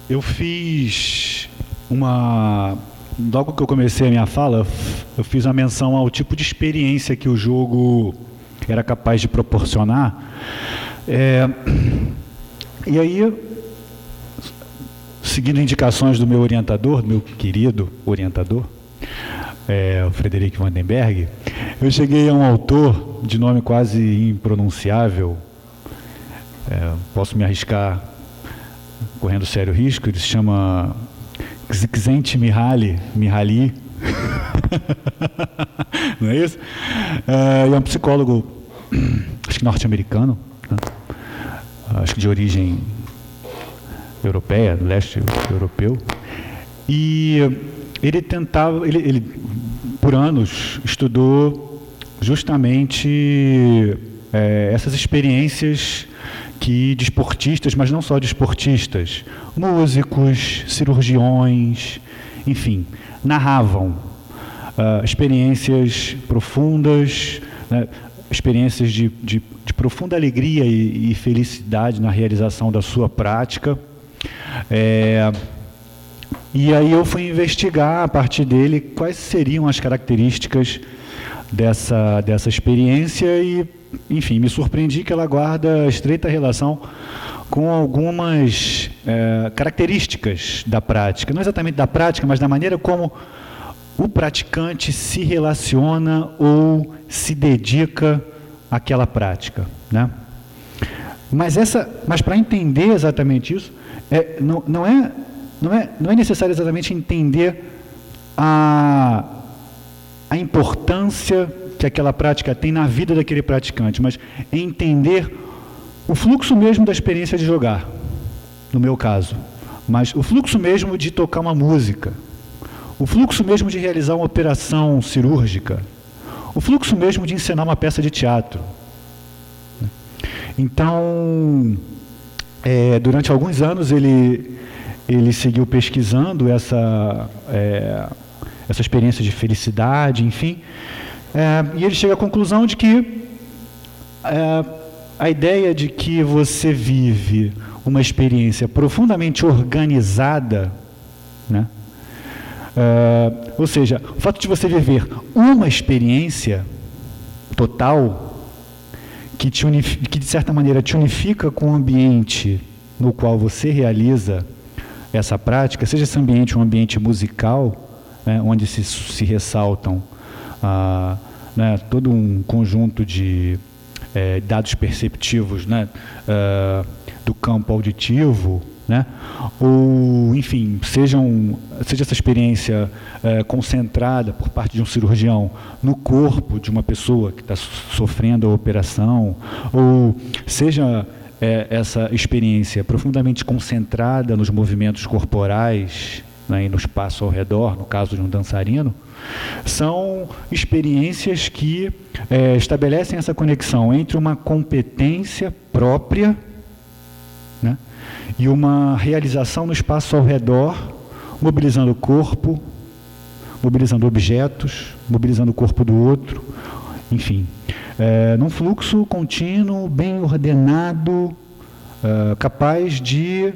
Eu fiz logo que eu comecei a minha fala, eu fiz uma menção ao tipo de experiência que o jogo era capaz de proporcionar. E aí, seguindo indicações do meu orientador, do meu querido orientador, o Frederic Vandenberg, eu cheguei a um autor de nome quase impronunciável, posso me arriscar correndo sério risco, ele se chama Csikszentmihalyi, não é isso? Ele é um psicólogo, acho que norte-americano, né? Acho que de origem europeia, do leste europeu, e ele por anos estudou justamente essas experiências de esportistas, mas não só de esportistas, músicos, cirurgiões, enfim, narravam experiências profundas, né, experiências de profunda alegria e felicidade na realização da sua prática. E aí eu fui investigar a partir dele quais seriam as características dessa experiência e, enfim, me surpreendi que ela guarda estreita relação com algumas características da prática, não exatamente da prática, mas da maneira como o praticante se relaciona ou se dedica àquela prática, né? Mas para entender exatamente isso, não é necessário exatamente entender a importância que aquela prática tem na vida daquele praticante, mas é entender o fluxo mesmo da experiência de jogar, no meu caso, mas o fluxo mesmo de tocar uma música, o fluxo mesmo de realizar uma operação cirúrgica, o fluxo mesmo de encenar uma peça de teatro. Então, durante alguns anos ele seguiu pesquisando essa experiência de felicidade, enfim, e ele chega à conclusão de que a ideia de que você vive uma experiência profundamente organizada, né? Ou seja, o fato de você viver uma experiência total que de certa maneira te unifica com o ambiente no qual você realiza essa prática, seja esse ambiente um ambiente musical, né, onde se ressaltam né, todo um conjunto de dados perceptivos, né, do campo auditivo, né, ou, enfim, seja essa experiência concentrada por parte de um cirurgião no corpo de uma pessoa que está sofrendo a operação, ou seja essa experiência profundamente concentrada nos movimentos corporais, né, e no espaço ao redor, no caso de um dançarino, são experiências que estabelecem essa conexão entre uma competência própria, né, e uma realização no espaço ao redor, mobilizando o corpo, mobilizando objetos, mobilizando o corpo do outro, enfim, num fluxo contínuo, bem ordenado, capaz de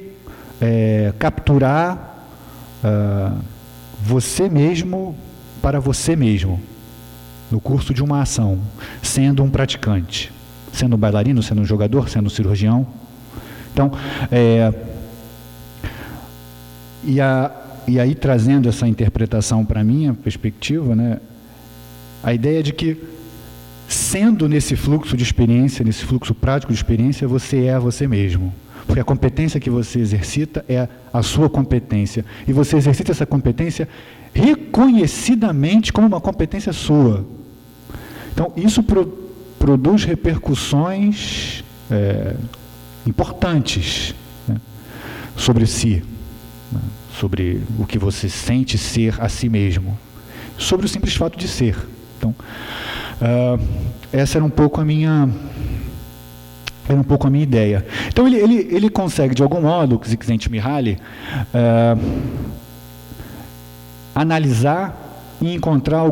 capturar você mesmo para você mesmo, no curso de uma ação, sendo um praticante, sendo um bailarino, sendo um jogador, sendo um cirurgião. Então, e aí trazendo essa interpretação para a minha perspectiva, né, a ideia de que, sendo nesse fluxo de experiência, nesse fluxo prático de experiência, você é você mesmo. Porque a competência que você exercita é a sua competência. E você exercita essa competência reconhecidamente como uma competência sua. Então, isso produz repercussões importantes, né, sobre si, né, sobre o que você sente ser a si mesmo, sobre o simples fato de ser. Então, essa era um pouco a minha ideia. Então ele consegue, de algum modo, o Csikszentmihalyi, analisar e encontrar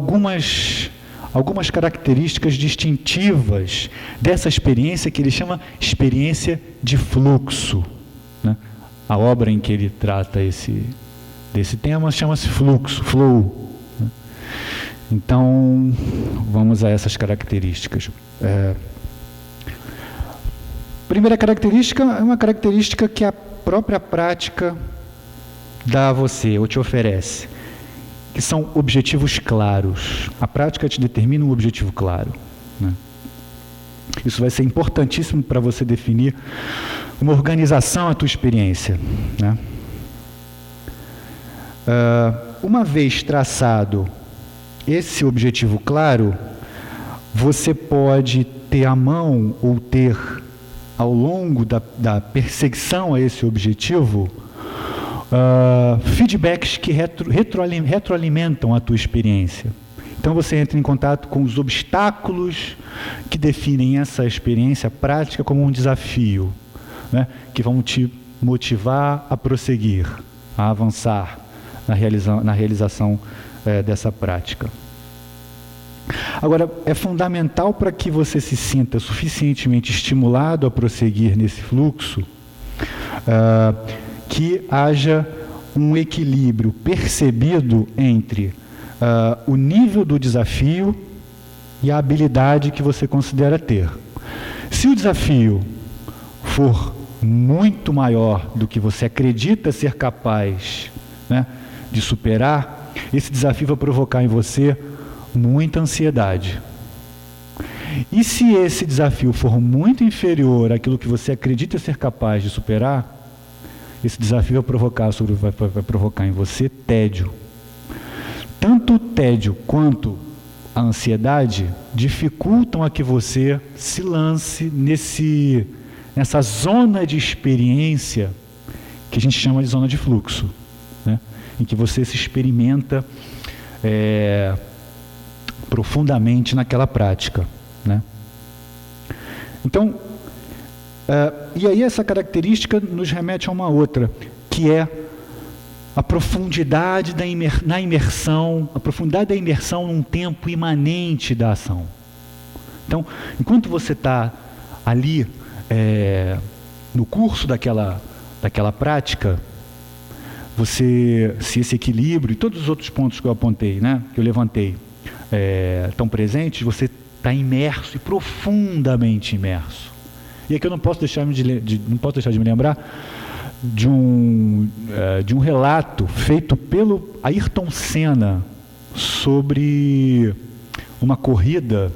algumas características distintivas dessa experiência que ele chama experiência de fluxo, né? A obra em que ele trata desse tema chama-se fluxo, flow, né? Então, vamos a essas características. Primeira característica é uma característica que a própria prática dá a você, ou te oferece, que são objetivos claros. A prática te determina um objetivo claro, né? Isso vai ser importantíssimo para você definir uma organização à tua experiência, né? Uma vez traçado esse objetivo claro, você pode ter à mão ou ter ao longo da perseguição a esse objetivo feedbacks que retroalimentam a tua experiência. Então você entra em contato com os obstáculos que definem essa experiência prática como um desafio, né? Que vão te motivar a prosseguir, a avançar na realização dessa prática. Agora, é fundamental para que você se sinta suficientemente estimulado a prosseguir nesse fluxo, que haja um equilíbrio percebido entre o nível do desafio e a habilidade que você considera ter. Se o desafio for muito maior do que você acredita ser capaz, né, de superar, esse desafio vai provocar em você muita ansiedade. E se esse desafio for muito inferior àquilo que você acredita ser capaz de superar, esse desafio vai provocar em você tédio. Tanto o tédio quanto a ansiedade dificultam a que você se lance nessa zona de experiência que a gente chama de zona de fluxo, né? Em que você se experimenta profundamente naquela prática, né? Então, e aí essa característica nos remete a uma outra, que é a profundidade na imersão, a profundidade da imersão num tempo imanente da ação. Então, enquanto você está ali no curso daquela prática, se esse equilíbrio e todos os outros pontos que eu apontei, né, que eu levantei, estão presentes, você está imerso e profundamente imerso. E aqui eu não posso deixar de me lembrar de um relato feito pelo Ayrton Senna sobre uma corrida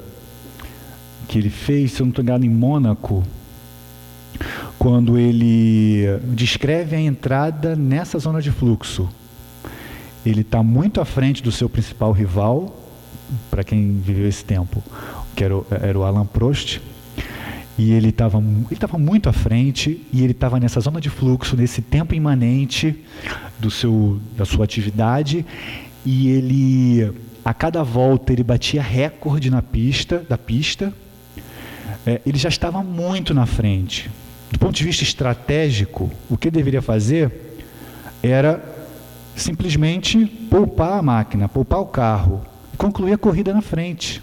que ele fez, se eu não estou enganado, em Mônaco, quando ele descreve a entrada nessa zona de fluxo. Ele está muito à frente do seu principal rival, para quem viveu esse tempo, que era o Alain Prost, e ele estava muito à frente, e ele estava nessa zona de fluxo, nesse tempo imanente da sua atividade, e ele, a cada volta, ele batia recorde da pista, ele já estava muito na frente. Do ponto de vista estratégico, o que ele deveria fazer era simplesmente poupar a máquina, poupar o carro, e concluir a corrida na frente.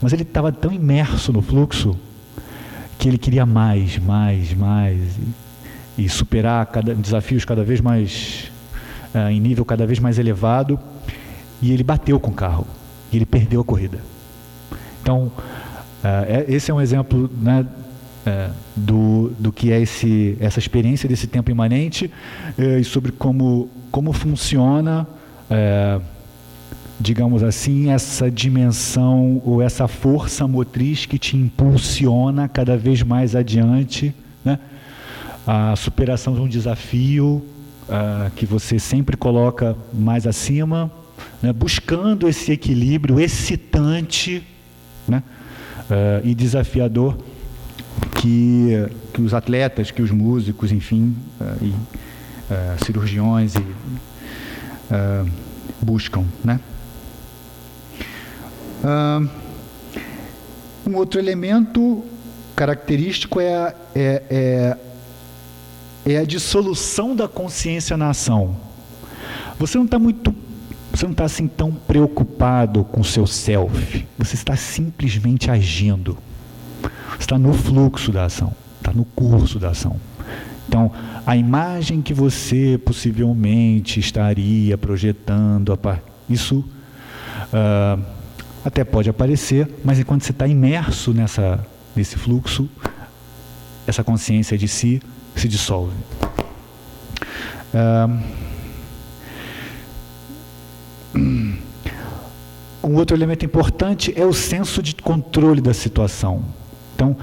Mas ele estava tão imerso no fluxo que ele queria mais, e superar desafios cada vez mais, em nível cada vez mais elevado, e ele bateu com o carro, e ele perdeu a corrida. Então, esse é um exemplo, né, do que é essa experiência desse tempo imanente, e sobre como funciona, digamos assim, essa dimensão ou essa força motriz que te impulsiona cada vez mais adiante, né? A superação de um desafio que você sempre coloca mais acima, né? Buscando esse equilíbrio excitante, né? E desafiador que os atletas, que os músicos, enfim, cirurgiões buscam, né? Um outro elemento característico é a dissolução da consciência na ação. Você não está muito você não está assim tão preocupado com o seu self, você está simplesmente agindo. Você está no fluxo da ação, está no curso da ação. Então, a imagem que você possivelmente estaria projetando, isso até pode aparecer, mas enquanto você está imerso nesse fluxo, essa consciência de si se dissolve. Um outro elemento importante é o senso de controle da situação. Então,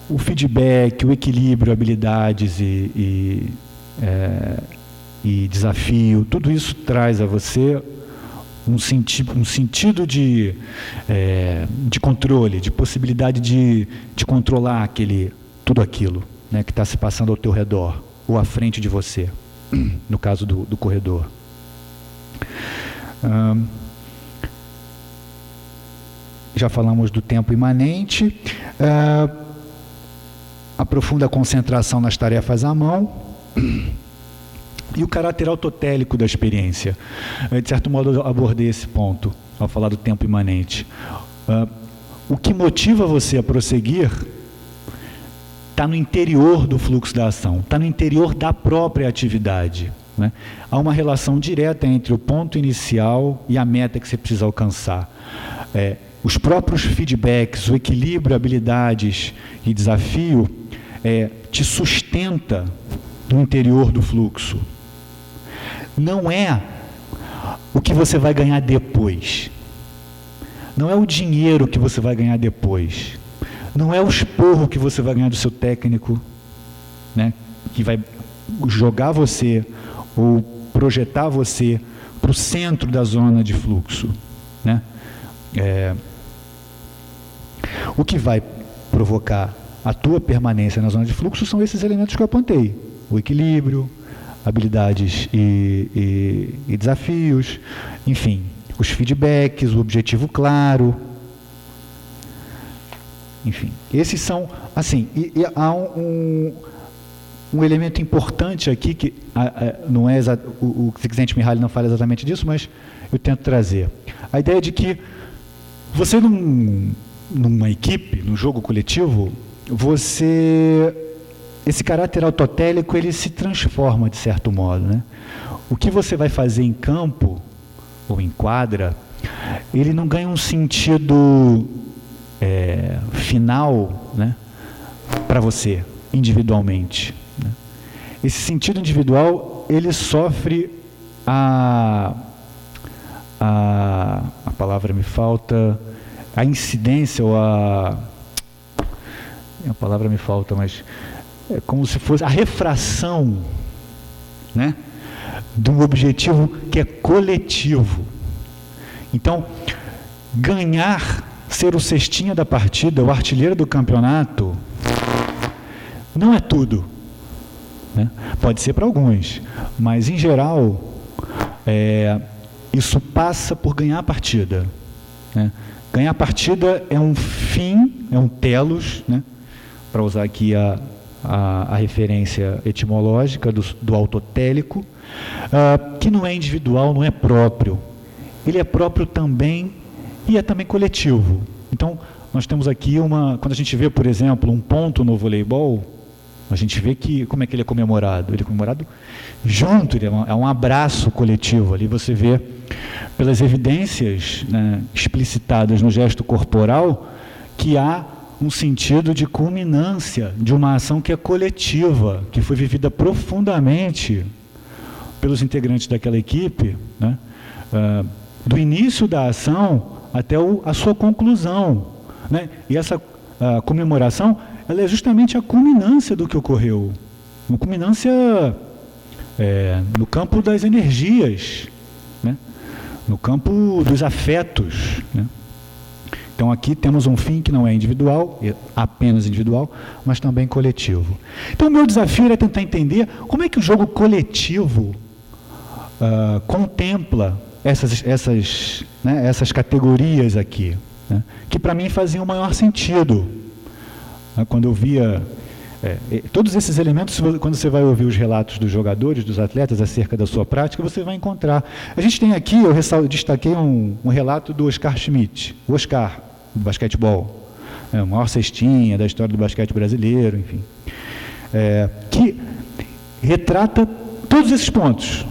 o feedback, o equilíbrio, habilidades e desafio, tudo isso traz a você um sentido de controle, de possibilidade de controlar tudo aquilo, né, que está se passando ao teu redor, ou à frente de você, no caso do corredor. Já falamos do tempo imanente, a profunda concentração nas tarefas à mão e o caráter autotélico da experiência. De certo modo, eu abordei esse ponto ao falar do tempo imanente. O que motiva você a prosseguir está no interior do fluxo da ação, está no interior da própria atividade, né? Há uma relação direta entre o ponto inicial e a meta que você precisa alcançar. Os próprios feedbacks, o equilíbrio, habilidades e desafio te sustenta no interior do fluxo. Não é o que você vai ganhar depois. Não é o dinheiro que você vai ganhar depois. Não é o esporro que você vai ganhar do seu técnico, né, que vai jogar você ou projetar você para o centro da zona de fluxo, né? O que vai provocar a tua permanência na zona de fluxo são esses elementos que eu apontei: o equilíbrio, habilidades e desafios, enfim, os feedbacks, o objetivo claro, enfim, esses são, assim, e há um elemento importante aqui, que não é o Csikszentmihalyi não fala exatamente disso, mas eu tento trazer. A ideia de que você, numa equipe, num jogo coletivo, esse caráter autotélico, ele se transforma de certo modo, né? O que você vai fazer em campo, ou em quadra, ele não ganha um sentido final, né, para você, individualmente, né? Esse sentido individual, ele sofre a palavra me falta, a incidência, ou a palavra me falta, mas é como se fosse a refração, né, de um objetivo que é coletivo. Então, ganhar, ser o cestinha da partida, o artilheiro do campeonato, não é tudo, né? Pode ser para alguns, mas em geral, isso passa por ganhar a partida, né? Ganhar a partida é um fim, é um telos, né? Para usar aqui a referência etimológica do autotélico, que não é individual, não é próprio. Ele é próprio também e é também coletivo. Então, nós temos aqui quando a gente vê, por exemplo, um ponto no voleibol, a gente vê como é que ele é comemorado. Ele é comemorado junto, é um abraço coletivo. Ali você vê, pelas evidências, né, explicitadas no gesto corporal, que há um sentido de culminância de uma ação que é coletiva, que foi vivida profundamente pelos integrantes daquela equipe, né, do início da ação até a sua conclusão, né? E essa comemoração, ela é justamente a culminância do que ocorreu, uma culminância no campo das energias, né? No campo dos afetos, né? Então aqui temos um fim que não é individual, apenas individual, mas também coletivo. Então o meu desafio era tentar entender como é que o jogo coletivo contempla essas categorias aqui, né, que para mim faziam o maior sentido, né, quando eu via Todos esses elementos, quando você vai ouvir os relatos dos jogadores, dos atletas acerca da sua prática, você vai encontrar. A gente tem aqui, eu destaquei um relato do Oscar Schmidt, o Oscar, do basquetebol, o maior cestinha da história do basquete brasileiro, enfim, que retrata todos esses pontos.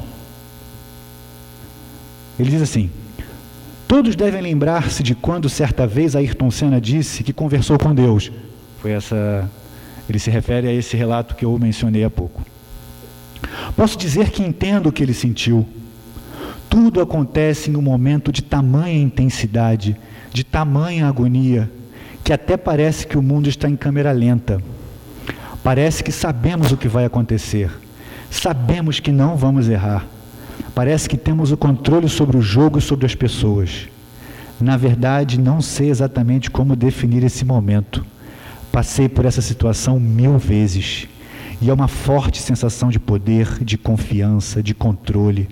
Ele diz assim: todos devem lembrar-se de quando certa vez Ayrton Senna disse que conversou com Deus. Ele se refere a esse relato que eu mencionei há pouco. Posso dizer que entendo o que ele sentiu. Tudo acontece em um momento de tamanha intensidade, de tamanha agonia, que até parece que o mundo está em câmera lenta. Parece que sabemos o que vai acontecer. Sabemos que não vamos errar. Parece que temos o controle sobre o jogo e sobre as pessoas. Na verdade, não sei exatamente como definir esse momento. Passei por essa situação 1000 vezes. E é uma forte sensação de poder, de confiança, de controle,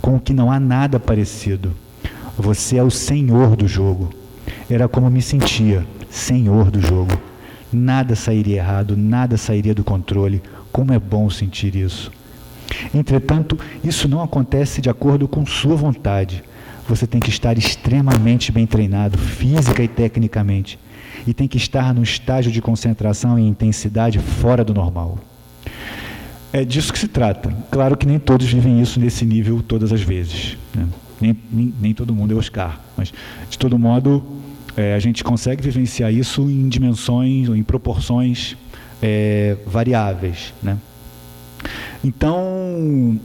com o que não há nada parecido. Você é o senhor do jogo. Era como me sentia, senhor do jogo. Nada sairia errado, nada sairia do controle. Como é bom sentir isso. Entretanto, isso não acontece de acordo com sua vontade. Você tem que estar extremamente bem treinado, física e tecnicamente. E tem que estar num estágio de concentração e intensidade fora do normal. É disso que se trata. Claro que nem todos vivem isso nesse nível todas as vezes, né? Nem todo mundo é Oscar, mas de todo modo a gente consegue vivenciar isso em dimensões ou em proporções variáveis, né? Então,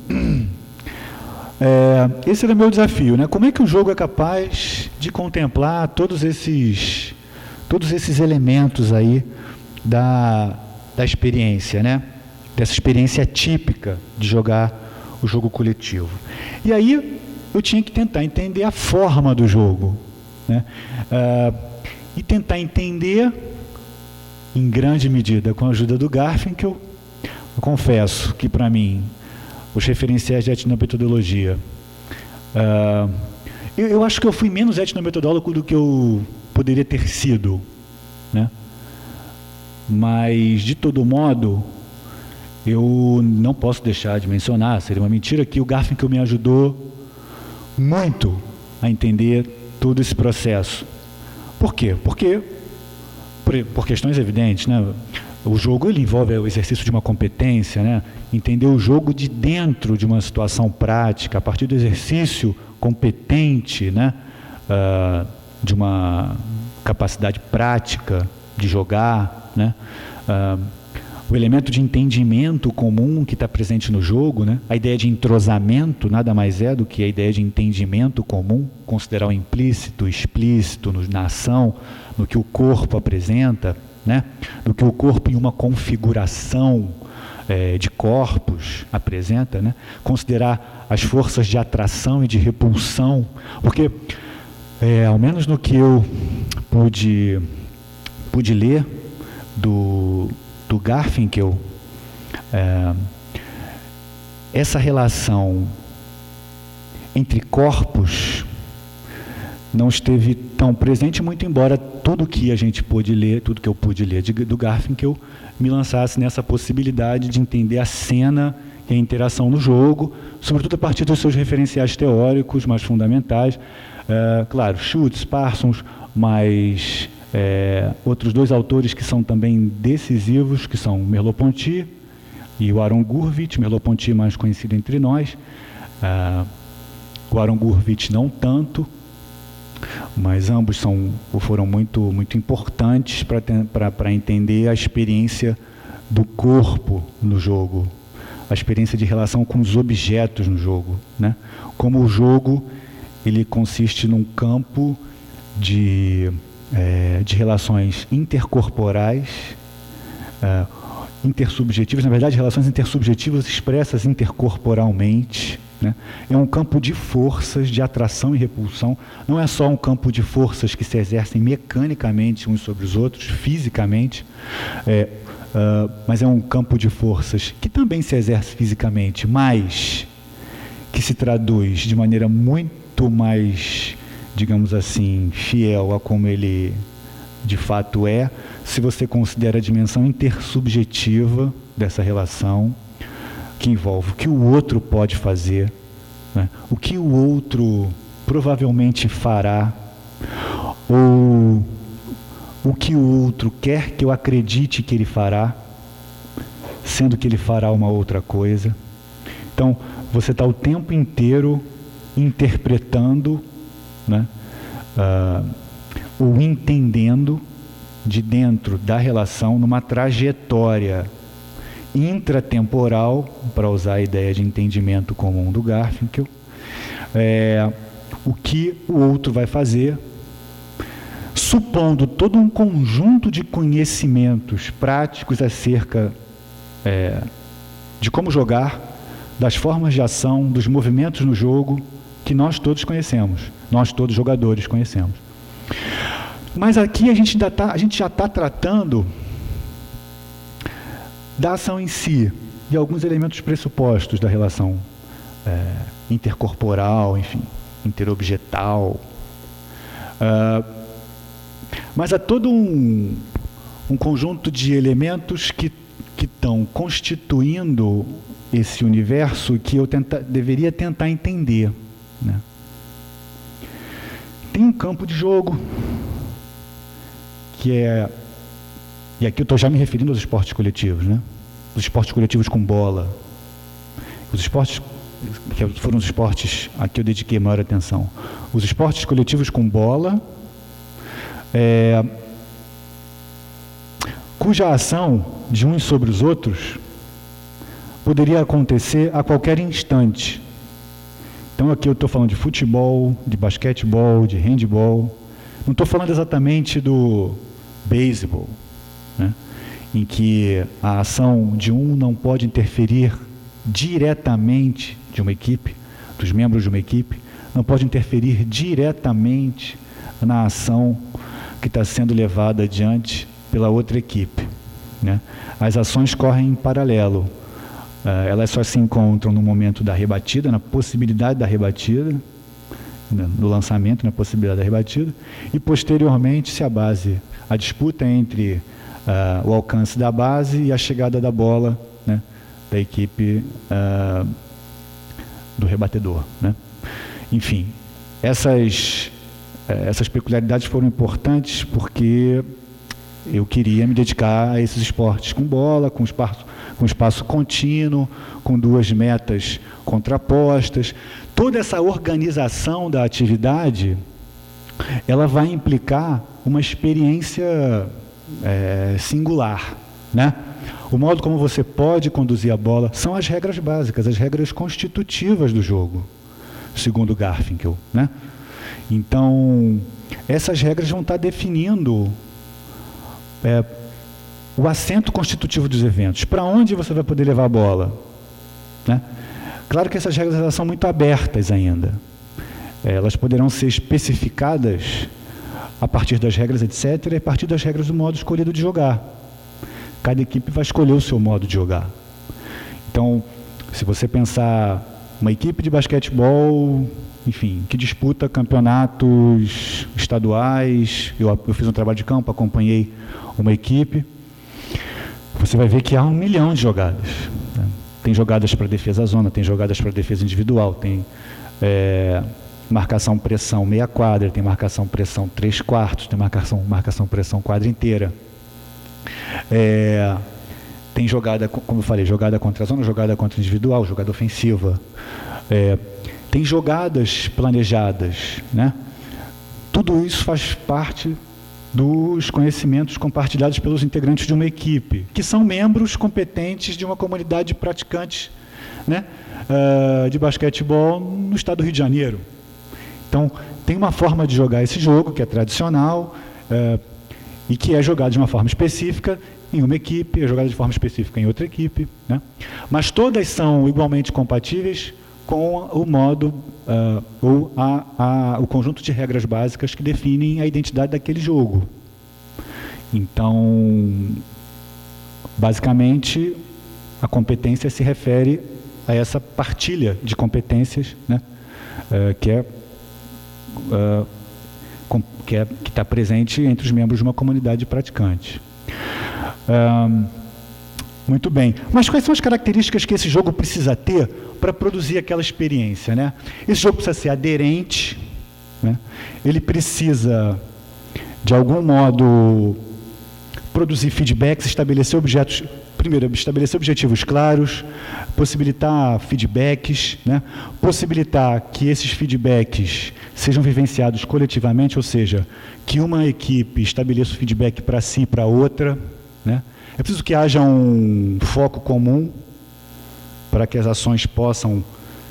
esse era o meu desafio, né? Como é que o jogo é capaz de contemplar todos esses elementos aí da experiência, né? Dessa experiência típica de jogar o jogo coletivo. E aí eu tinha que tentar entender a forma do jogo, né? E tentar entender, em grande medida, com a ajuda do Garfinkel. Eu confesso que, para mim, os referenciais de etnometodologia, eu acho que eu fui menos etnometodólogo do que eu poderia ter sido, né? Mas, de todo modo, eu não posso deixar de mencionar, seria uma mentira, que o Garfinkel me ajudou muito a entender todo esse processo. Por quê? Porque, por questões evidentes, né? O jogo ele envolve o exercício de uma competência, né? Entender o jogo de dentro de uma situação prática, a partir do exercício competente, né? De uma capacidade prática de jogar, né? O elemento de entendimento comum que está presente no jogo, né? A ideia de entrosamento nada mais é do que a ideia de entendimento comum, considerar o implícito, o explícito na ação, no que o corpo apresenta, né? No que o corpo em uma configuração de corpos apresenta, né? Considerar as forças de atração e de repulsão, porque, ao menos no que eu pude ler do Garfinkel, essa relação entre corpos não esteve tão presente, muito embora tudo que a gente pôde ler, tudo que eu pude ler do Garfinkel me lançasse nessa possibilidade de entender a cena e a interação no jogo, sobretudo a partir dos seus referenciais teóricos mais fundamentais. Claro, Schultz, Parsons, mas outros dois autores que são também decisivos, que são Merleau-Ponty e o Aaron Gurvitch. Merleau-Ponty mais conhecido entre nós, o Aaron Gurvitch não tanto, mas ambos foram muito importantes para entender a experiência do corpo no jogo, a experiência de relação com os objetos no jogo, né? Como o jogo ele consiste num campo de relações intercorporais, intersubjetivas, na verdade, relações intersubjetivas expressas intercorporalmente, né? É um campo de forças, de atração e repulsão. Não é só um campo de forças que se exercem mecanicamente uns sobre os outros, fisicamente, mas é um campo de forças que também se exerce fisicamente, mas que se traduz de maneira muito mais, digamos assim, fiel a como ele de fato é, se você considera a dimensão intersubjetiva dessa relação, que envolve o que o outro pode fazer, né? O que o outro provavelmente fará, ou o que o outro quer que eu acredite que ele fará, sendo que ele fará uma outra coisa. Então, você está o tempo inteiro interpretando, né, ou entendendo de dentro da relação numa trajetória intratemporal, para usar a ideia de entendimento comum do Garfinkel, o que o outro vai fazer, supondo todo um conjunto de conhecimentos práticos acerca de como jogar, das formas de ação, dos movimentos no jogo, que nós todos conhecemos, nós todos jogadores conhecemos. Mas aqui a gente já está tratando da ação em si, e alguns elementos pressupostos da relação intercorporal, enfim, interobjetal. Mas há todo um conjunto de elementos que estão constituindo esse universo que eu deveria tentar entender, né? Tem um campo de jogo, que é... E aqui eu estou já me referindo aos esportes coletivos, né? Os esportes coletivos com bola. Os esportes, que foram os esportes a que eu dediquei maior atenção. Os esportes coletivos com bola, cuja ação de uns sobre os outros poderia acontecer a qualquer instante. Então aqui eu estou falando de futebol, de basquetebol, de handebol. Não estou falando exatamente do beisebol, né, em que a ação de um não pode interferir diretamente de uma equipe, dos membros de uma equipe, não pode interferir diretamente na ação que está sendo levada adiante pela outra equipe, né? As ações correm em paralelo. Elas só se encontram no momento da rebatida, na possibilidade da rebatida, no lançamento, na possibilidade da rebatida, e posteriormente se a disputa entre o alcance da base e a chegada da bola, né, da equipe do rebatedor, né? Enfim, essas peculiaridades foram importantes porque eu queria me dedicar a esses esportes com bola, com espaço contínuo, com duas metas contrapostas. Toda essa organização da atividade, ela vai implicar uma experiência singular, né? O modo como você pode conduzir a bola são as regras básicas, as regras constitutivas do jogo, segundo Garfinkel, né? Então, essas regras vão estar definindo o assento constitutivo dos eventos, para onde você vai poder levar a bola, né? Claro que essas regras elas são muito abertas ainda. Elas poderão ser especificadas a partir das regras, etc., e a partir das regras do modo escolhido de jogar. Cada equipe vai escolher o seu modo de jogar. Então, se você pensar uma equipe de basquetebol, enfim, que disputa campeonatos estaduais, eu fiz um trabalho de campo, acompanhei uma equipe, você vai ver que há 1 milhão de jogadas, né? Tem jogadas para defesa zona, tem jogadas para defesa individual, tem marcação-pressão meia quadra, tem marcação-pressão 3/4, tem marcação-pressão quadra inteira. Tem jogada, como eu falei, jogada contra a zona, jogada contra individual, jogada ofensiva. Tem jogadas planejadas, né? Tudo isso faz parte dos conhecimentos compartilhados pelos integrantes de uma equipe, que são membros competentes de uma comunidade de praticantes, né, de basquetebol no estado do Rio de Janeiro. Então, tem uma forma de jogar esse jogo, que é tradicional, e que é jogado de uma forma específica em uma equipe, é jogado de forma específica em outra equipe, né? Mas todas são igualmente compatíveis com o modo, ou o conjunto de regras básicas que definem a identidade daquele jogo. Então, basicamente, a competência se refere a essa partilha de competências, né, que que está presente entre os membros de uma comunidade praticante. Muito bem. Mas quais são as características que esse jogo precisa ter para produzir aquela experiência, né? Esse jogo precisa ser aderente, né? Ele precisa, de algum modo, produzir feedbacks, estabelecer objetivos claros, possibilitar feedbacks, né? Possibilitar que esses feedbacks sejam vivenciados coletivamente, ou seja, que uma equipe estabeleça o feedback para si e para outra, né? É preciso que haja um foco comum para que as ações possam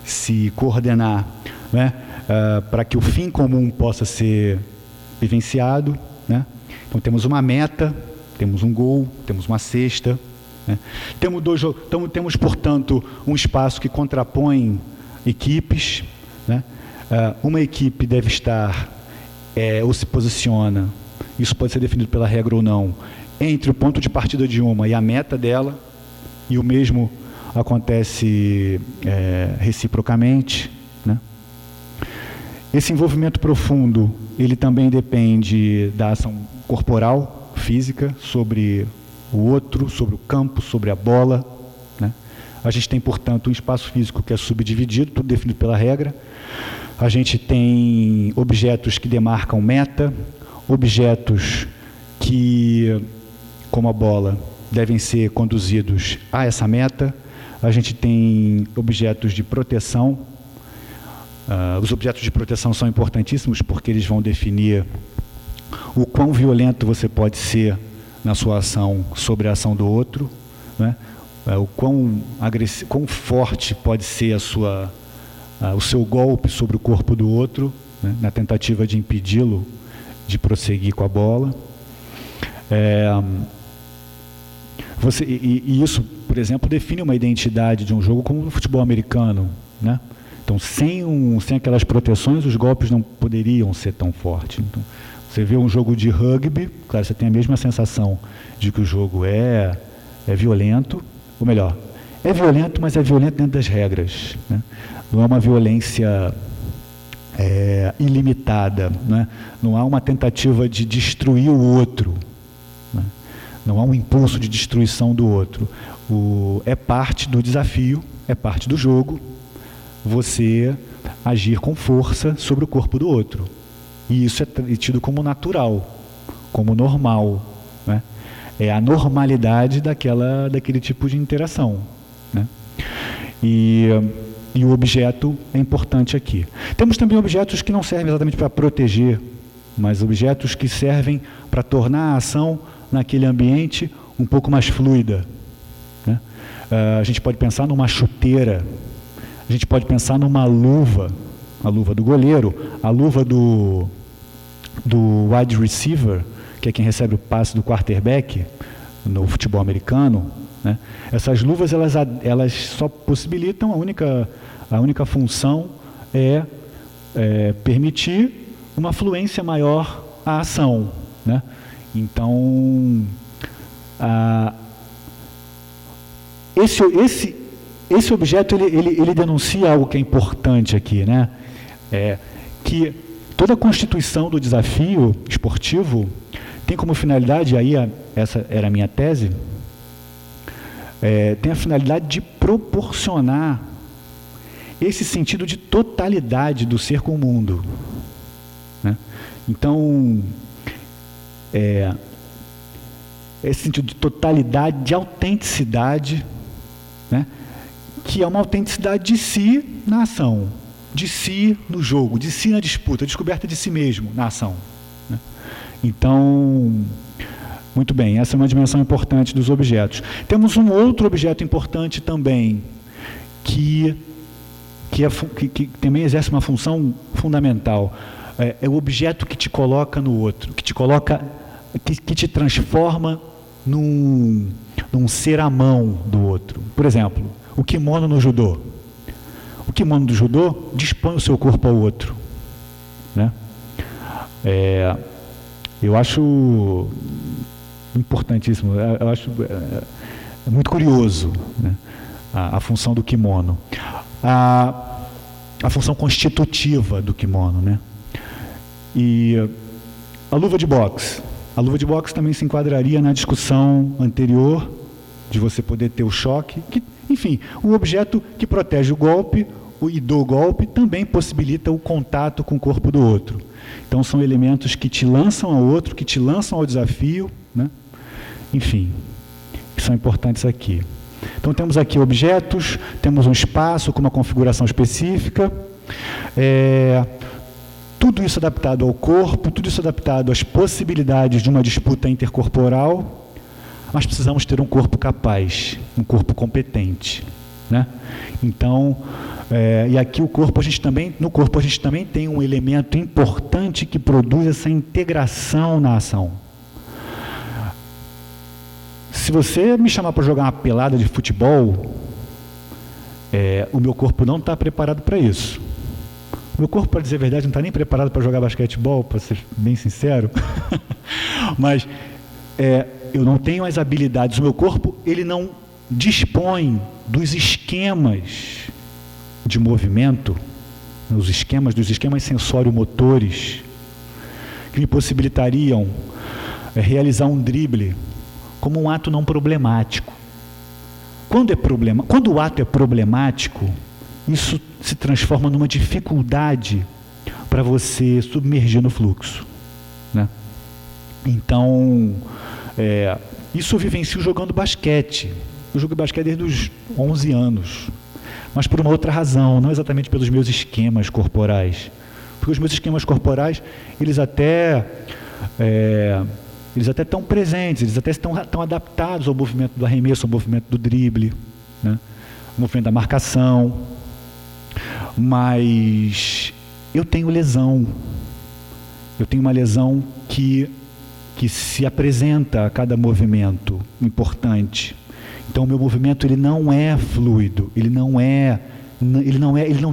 se coordenar, né? Para que o fim comum possa ser vivenciado, né? Então temos uma meta, temos um gol, temos uma cesta, né? Temos, portanto, um espaço que contrapõe equipes, né? Uma equipe deve estar ou se posiciona, isso pode ser definido pela regra ou não, entre o ponto de partida de uma e a meta dela, e o mesmo acontece reciprocamente, né? Esse envolvimento profundo, ele também depende da ação corporal, física, sobre o outro, sobre o campo, sobre a bola, né? A gente tem, portanto, um espaço físico que é subdividido, tudo definido pela regra. A gente tem objetos que demarcam meta, objetos que, como a bola, devem ser conduzidos a essa meta. A gente tem objetos de proteção. Os objetos de proteção são importantíssimos porque eles vão definir o quão violento você pode ser na sua ação sobre a ação do outro, né? O quão forte pode ser o seu golpe sobre o corpo do outro, né? Na tentativa de impedi-lo de prosseguir com a bola. E isso, por exemplo, define uma identidade de um jogo como o futebol americano, né? Então, sem aquelas proteções, os golpes não poderiam ser tão fortes. Então, você vê um jogo de rugby, claro, você tem a mesma sensação de que o jogo é violento, ou melhor, é violento, mas é violento dentro das regras, né? Não é uma violência ilimitada, né? Não há uma tentativa de destruir o outro, né? Não há um impulso de destruição do outro. É parte do desafio, é parte do jogo, você agir com força sobre o corpo do outro. E isso é tido como natural, como normal, né? É a normalidade daquele tipo de interação, né? E o objeto é importante aqui. Temos também objetos que não servem exatamente para proteger, mas objetos que servem para tornar a ação naquele ambiente um pouco mais fluida, né? A gente pode pensar numa chuteira, a gente pode pensar numa luva, a luva do goleiro, a luva do wide receiver, que é quem recebe o passe do quarterback no futebol americano, né? Essas luvas elas só possibilitam, a única função é permitir uma fluência maior à ação, né? Então, esse objeto ele denuncia algo que é importante aqui, né? Que toda a constituição do desafio esportivo tem como finalidade, essa era a minha tese, tem a finalidade de proporcionar esse sentido de totalidade do ser com o mundo, né? Então, esse sentido de totalidade, de autenticidade, né? Que é uma autenticidade de si na ação, de si no jogo, de si na disputa, descoberta de si mesmo na ação, né? Então, muito bem, essa é uma dimensão importante dos objetos. Temos um outro objeto importante também, que também exerce uma função fundamental. É o objeto que te coloca no outro, que te transforma num ser à mão do outro. Por exemplo, o kimono no judô. O kimono do judô dispõe o seu corpo ao outro, né? Eu acho importantíssimo, eu acho muito curioso, né? A função do kimono, a função constitutiva do kimono, né? E A luva de boxe. A luva de boxe também se enquadraria na discussão anterior, de você poder ter o choque. Enfim, o objeto que protege o golpe e do golpe também possibilita o contato com o corpo do outro. Então, são elementos que te lançam ao outro, que te lançam ao desafio, né? Enfim, que são importantes aqui. Então, temos aqui objetos, temos um espaço com uma configuração específica, tudo isso adaptado ao corpo, tudo isso adaptado às possibilidades de uma disputa intercorporal, mas precisamos ter um corpo capaz, um corpo competente, né? Então, e aqui no corpo a gente também tem um elemento importante que produz essa integração na ação. Se você me chamar para jogar uma pelada de futebol, o meu corpo não está preparado para isso. O meu corpo, para dizer a verdade, não está nem preparado para jogar basquetebol, para ser bem sincero. Mas eu não tenho as habilidades. O meu corpo, ele não dispõe dos esquemas de movimento, dos esquemas sensório-motores, que me possibilitariam realizar um drible como um ato não problemático. Quando o ato é problemático, isso se transforma numa dificuldade para você submergir no fluxo, né? Então, isso eu vivencio jogando basquete. Eu jogo basquete desde os 11 anos, mas por uma outra razão, não exatamente pelos meus esquemas corporais. Porque os meus esquemas corporais, eles até estão presentes, eles até estão adaptados ao movimento do arremesso, ao movimento do drible, né? Ao movimento da marcação. Mas eu tenho lesão. Eu tenho uma lesão que se apresenta a cada movimento importante. Então, o meu movimento ele não é fluido, ele não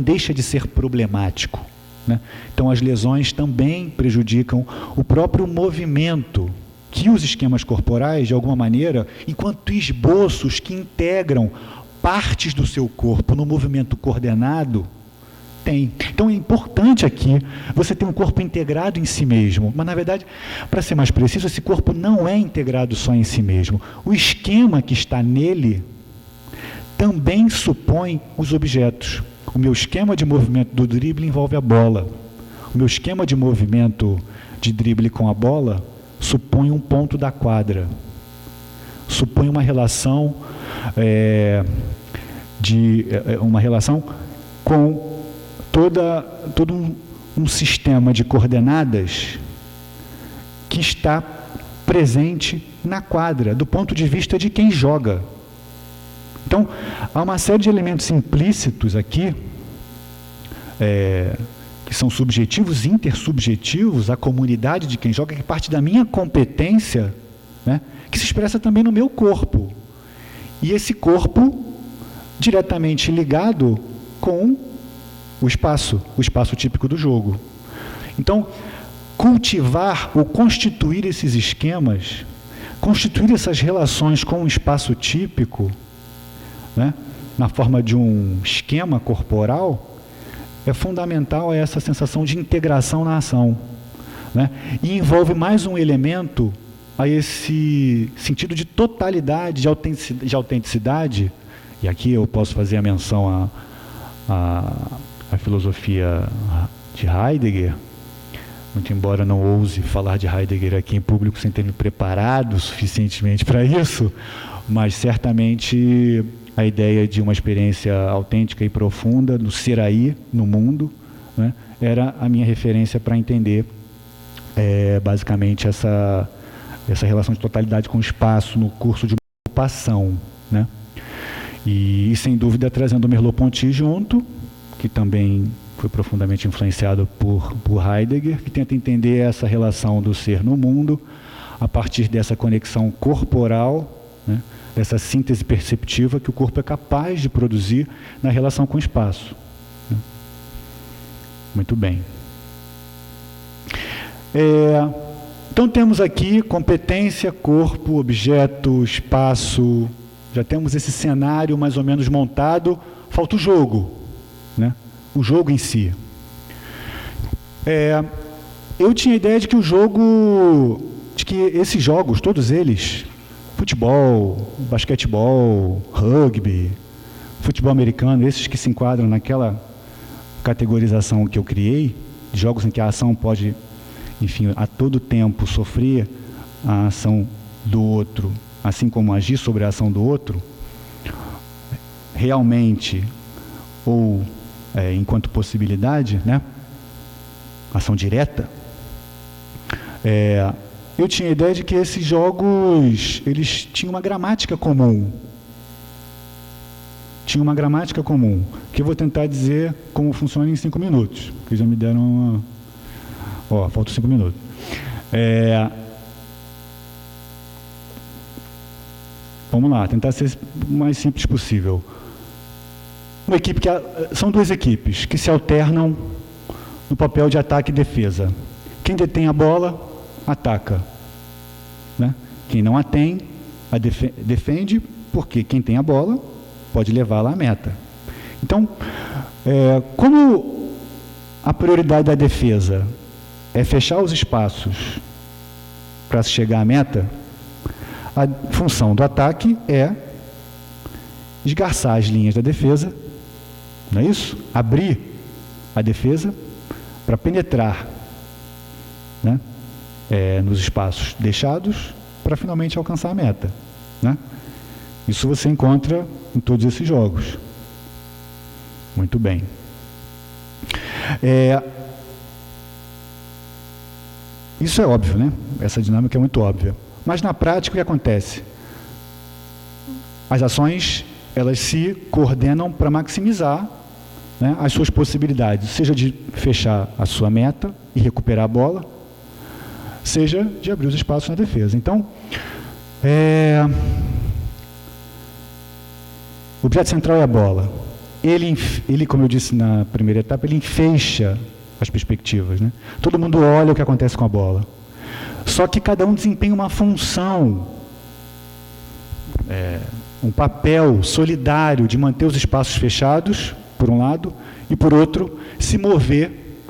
deixa de ser problemático, né? Então, as lesões também prejudicam o próprio movimento que os esquemas corporais, de alguma maneira, enquanto esboços que integram partes do seu corpo no movimento coordenado, tem. Então, é importante aqui você ter um corpo integrado em si mesmo. Mas, na verdade, para ser mais preciso, esse corpo não é integrado só em si mesmo. O esquema que está nele também supõe os objetos. O meu esquema de movimento do drible envolve a bola. O meu esquema de movimento de drible com a bola supõe um ponto da quadra. Supõe uma relação, com todo um sistema de coordenadas que está presente na quadra, do ponto de vista de quem joga. Então, há uma série de elementos implícitos aqui, que são subjetivos, intersubjetivos, a comunidade de quem joga, que parte da minha competência, né, que se expressa também no meu corpo. E esse corpo diretamente ligado com o espaço típico do jogo. Então, cultivar ou constituir esses esquemas, constituir essas relações com o espaço típico, né, na forma de um esquema corporal, é fundamental a essa sensação de integração na ação, né? E envolve mais um elemento a esse sentido de totalidade, de autenticidade, e aqui eu posso fazer a menção à filosofia de Heidegger, muito embora não ouse falar de Heidegger aqui em público sem ter me preparado suficientemente para isso, mas certamente a ideia de uma experiência autêntica e profunda no ser aí, no mundo, né, era a minha referência para entender basicamente essa relação de totalidade com o espaço no curso de uma ocupação, né? E sem dúvida trazendo Merleau-Ponty junto, que também foi profundamente influenciado por Heidegger, que tenta entender essa relação do ser no mundo a partir dessa conexão corporal, né, dessa síntese perceptiva que o corpo é capaz de produzir na relação com o espaço, né? Muito bem. Então temos aqui competência, corpo, objeto, espaço, já temos esse cenário mais ou menos montado, falta o jogo, né? O jogo em si. eu tinha a ideia de que esses jogos, todos eles, futebol, basquetebol, rugby, futebol americano, esses que se enquadram naquela categorização que eu criei, de jogos em que a ação pode, enfim, a todo tempo sofrer a ação do outro, assim como agir sobre a ação do outro, realmente, ou enquanto possibilidade, né? Ação direta, eu tinha a ideia de que esses jogos, eles tinham uma gramática comum. Que eu vou tentar dizer como funciona em 5 minutos, que já me deram uma... faltam 5 minutos. Vamos lá, tentar ser o mais simples possível. São 2 equipes que se alternam no papel de ataque e defesa. Quem detém a bola, ataca. Né? Quem não a tem, defende, porque quem tem a bola pode levá-la à meta. Então, como a prioridade da defesa é fechar os espaços para se chegar à meta, a função do ataque é esgarçar as linhas da defesa, não é isso? Abrir a defesa para penetrar, né? Nos espaços deixados para finalmente alcançar a meta, né? Isso você encontra em todos esses jogos. Muito bem. Isso é óbvio, né? Essa dinâmica é muito óbvia. Mas na prática o que acontece? As ações, elas se coordenam para maximizar, né, as suas possibilidades, seja de fechar a sua meta e recuperar a bola, seja de abrir os espaços na defesa. Então, o objeto central é a bola. Ele, como eu disse na primeira etapa, ele enfeixa as perspectivas, né? Todo mundo olha o que acontece com a bola. Só que cada um desempenha uma função, um papel solidário de manter os espaços fechados, por um lado, e por outro, se mover,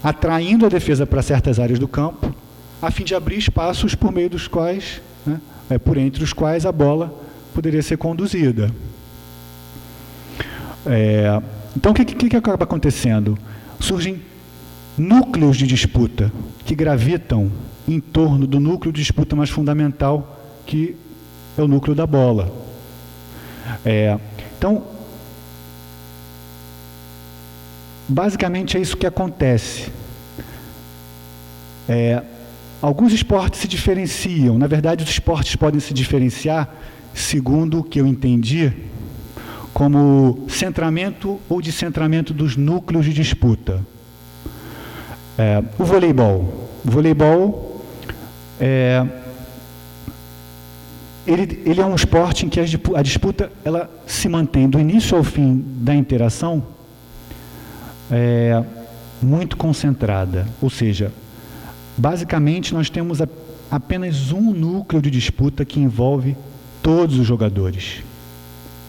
atraindo a defesa para certas áreas do campo, a fim de abrir espaços por meio dos quais, né, por entre os quais a bola poderia ser conduzida. Então, o que acaba acontecendo? Surgem núcleos de disputa que gravitam em torno do núcleo de disputa mais fundamental, que é o núcleo da bola. Então, basicamente é isso que acontece. Alguns esportes se diferenciam. Na verdade, os esportes podem se diferenciar, segundo o que eu entendi, como centramento ou descentramento dos núcleos de disputa. O voleibol. O voleibol ele é um esporte em que a disputa ela se mantém do início ao fim da interação muito concentrada. Ou seja, basicamente nós temos apenas um núcleo de disputa que envolve todos os jogadores,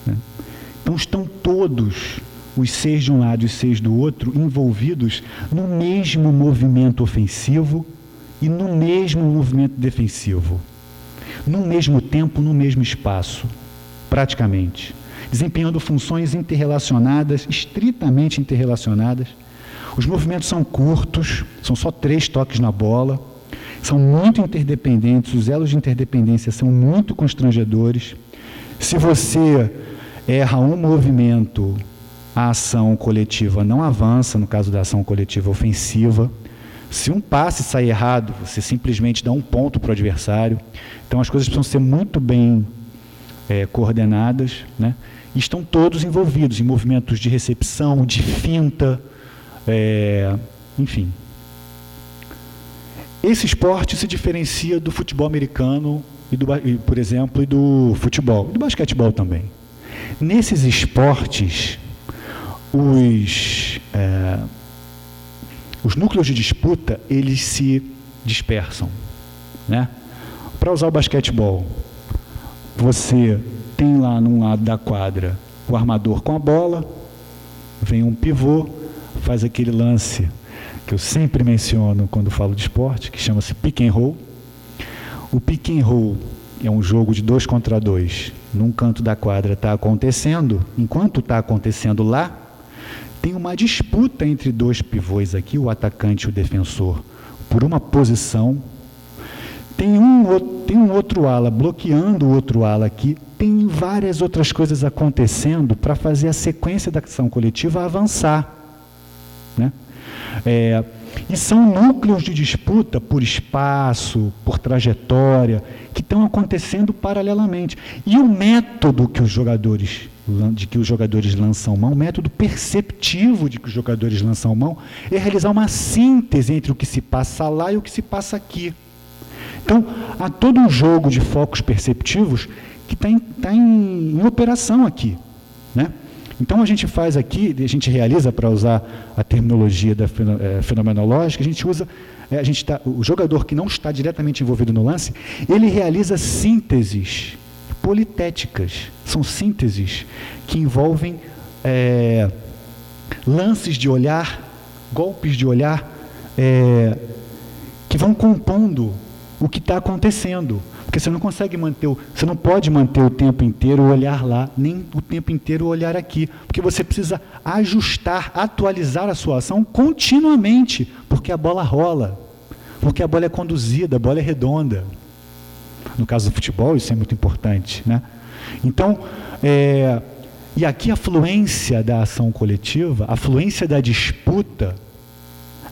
né? Então estão todos, os 6 de um lado e os 6 do outro, envolvidos no mesmo movimento ofensivo e no mesmo movimento defensivo, no mesmo tempo, no mesmo espaço, praticamente, desempenhando funções interrelacionadas, estritamente interrelacionadas. Os movimentos são curtos, são só 3 toques na bola, são muito interdependentes, os elos de interdependência são muito constrangedores. Se você erra um movimento, a ação coletiva não avança, no caso da ação coletiva ofensiva. Se um passe sai errado, você simplesmente dá um ponto para o adversário. Então as coisas precisam ser muito bem coordenadas, né? E estão todos envolvidos em movimentos de recepção, de finta, enfim. Esse esporte se diferencia do futebol americano, por exemplo, e do futebol, e do basquetebol também. Nesses esportes, os núcleos de disputa, eles se dispersam, né? Para usar o basquetebol, você tem lá num lado da quadra o armador com a bola, vem um pivô, faz aquele lance que eu sempre menciono quando falo de esporte, que chama-se pick and roll. O pick and roll é um jogo de 2 contra 2. Num canto da quadra está acontecendo, enquanto está acontecendo lá, tem uma disputa entre 2 pivôs aqui, o atacante e o defensor, por uma posição. Tem um outro ala bloqueando o outro ala aqui. Tem várias outras coisas acontecendo para fazer a sequência da ação coletiva avançar, né? E são núcleos de disputa por espaço, por trajetória, que estão acontecendo paralelamente. E o método que os jogadores lançam mão, o método perceptivo de que os jogadores lançam mão, é realizar uma síntese entre o que se passa lá e o que se passa aqui. Então, há todo um jogo de focos perceptivos que está em operação aqui, né? Então, a gente faz aqui, a gente realiza, para usar a terminologia da fenomenológica, o jogador que não está diretamente envolvido no lance, ele realiza sínteses politéticas. São sínteses que envolvem lances de olhar, golpes de olhar, que vão compondo o que está acontecendo. Porque você não consegue você não pode manter o tempo inteiro o olhar lá, nem o tempo inteiro o olhar aqui, porque você precisa ajustar, atualizar a sua ação continuamente, porque a bola rola, porque a bola é conduzida, a bola é redonda. No caso do futebol, isso é muito importante, né? Então, e aqui a fluência da ação coletiva, a fluência da disputa,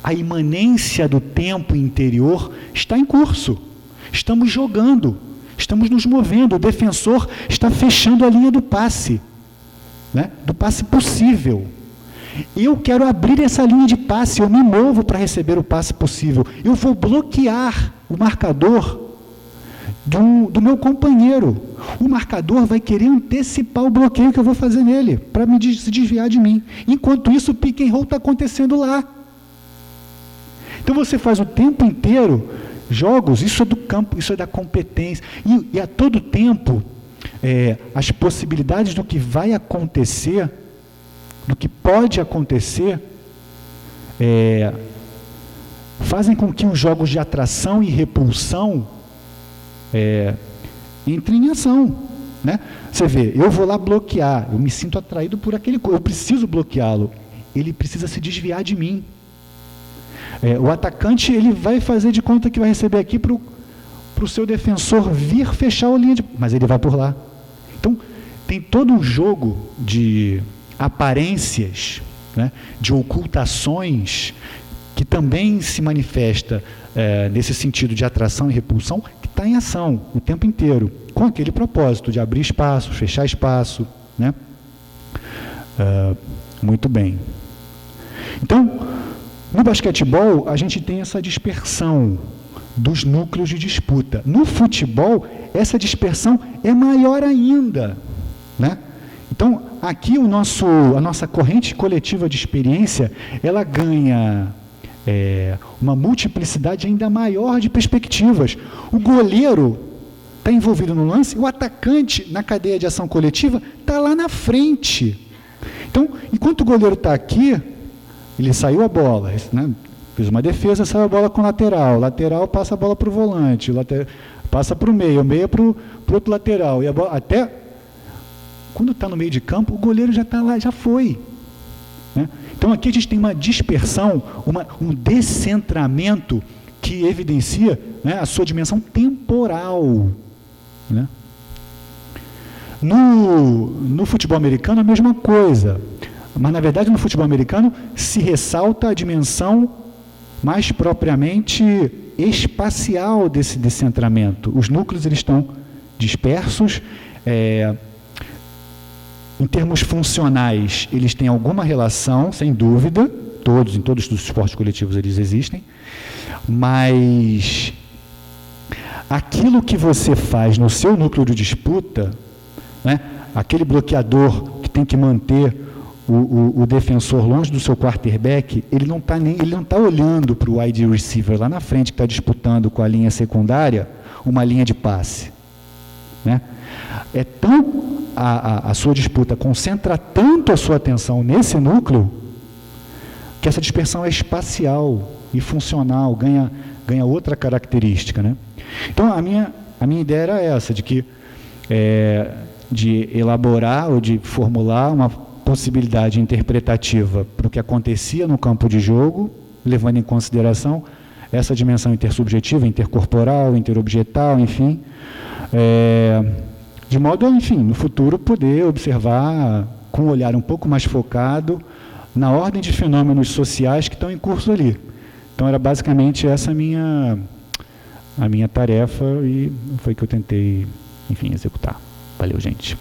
a imanência do tempo interior está em curso. Estamos jogando, estamos nos movendo, o defensor está fechando a linha do passe, né? Do passe possível. Eu quero abrir essa linha de passe, eu me movo para receber o passe possível. Eu vou bloquear o marcador do meu companheiro. O marcador vai querer antecipar o bloqueio que eu vou fazer nele, para se desviar de mim. Enquanto isso, o pick and roll está acontecendo lá. Então você faz o tempo inteiro jogos, isso é do campo, isso é da competência, e a todo tempo as possibilidades do que vai acontecer, do que pode acontecer, fazem com que os jogos de atração e repulsão entrem em ação, né? Você vê, eu vou lá bloquear, eu me sinto atraído por aquele, eu preciso bloqueá-lo, ele precisa se desviar de mim. O atacante, ele vai fazer de conta que vai receber aqui para o seu defensor vir fechar a linha mas ele vai por lá. Então, tem todo um jogo de aparências, né, de ocultações, que também se manifesta nesse sentido de atração e repulsão, que está em ação o tempo inteiro, com aquele propósito de abrir espaço, fechar espaço, né? Muito bem. Então, no basquetebol, a gente tem essa dispersão dos núcleos de disputa. No futebol, essa dispersão é maior ainda, né? Então, aqui a nossa corrente coletiva de experiência, ela ganha uma multiplicidade ainda maior de perspectivas. O goleiro está envolvido no lance, o atacante, na cadeia de ação coletiva, está lá na frente. Então, enquanto o goleiro está aqui, ele saiu a bola, né? Fez uma defesa, saiu a bola com o lateral passa a bola para o volante, passa para o meio para o outro lateral, e a bola, até quando está no meio de campo, o goleiro já está lá, já foi, né? Então aqui a gente tem uma dispersão, um descentramento que evidencia, né, a sua dimensão temporal, né? No futebol americano a mesma coisa. Mas, na verdade, no futebol americano se ressalta a dimensão mais propriamente espacial desse descentramento. Os núcleos eles estão dispersos. Em termos funcionais, eles têm alguma relação, sem dúvida, em todos os esportes coletivos eles existem, mas aquilo que você faz no seu núcleo de disputa, né, aquele bloqueador que tem que manter o defensor longe do seu quarterback, ele não está olhando para o wide receiver lá na frente, que está disputando com a linha secundária uma linha de passe, né? A sua disputa concentra tanto a sua atenção nesse núcleo, que essa dispersão é espacial e funcional, ganha outra característica, né? Então, a minha ideia era essa, de elaborar ou de formular uma possibilidade interpretativa para o que acontecia no campo de jogo, levando em consideração essa dimensão intersubjetiva, intercorporal, interobjetal, enfim, de modo a, enfim, no futuro poder observar com um olhar um pouco mais focado na ordem de fenômenos sociais que estão em curso ali. Então, era basicamente essa a minha tarefa e foi que eu tentei, enfim, executar. Valeu, gente.